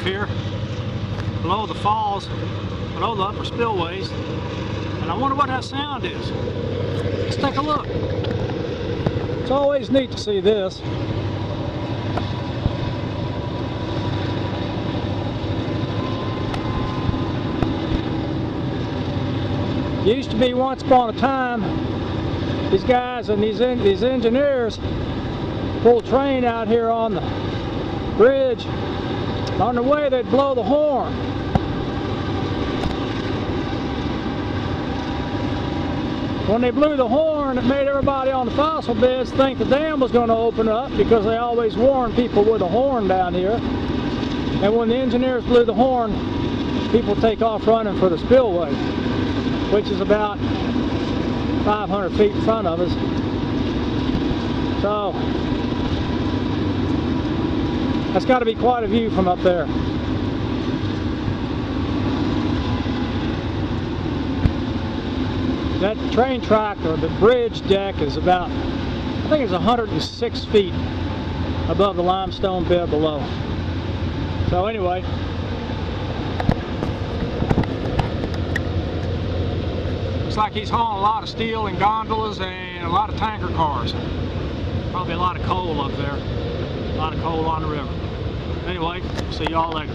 here below the falls, below the upper spillways, and I wonder what that sound is. Let's take a look. It's always neat to see this. It used to be once upon a time, these guys and these engineers pulled train out here on the bridge. On the way, they'd blow the horn. When they blew the horn, it made everybody on the fossil beds think the dam was going to open up, because they always warn people with a horn down here. And when the engineers blew the horn, people take off running for the spillway, which is about 500 feet in front of us. So that's got to be quite a view from up there. That train track, or the bridge deck, is about, I think it's 106 feet above the limestone bed below. So anyway, looks like he's hauling a lot of steel and gondolas and a lot of tanker cars. Probably a lot of coal up there. A lot of coal on the river. Anyway, see y'all later.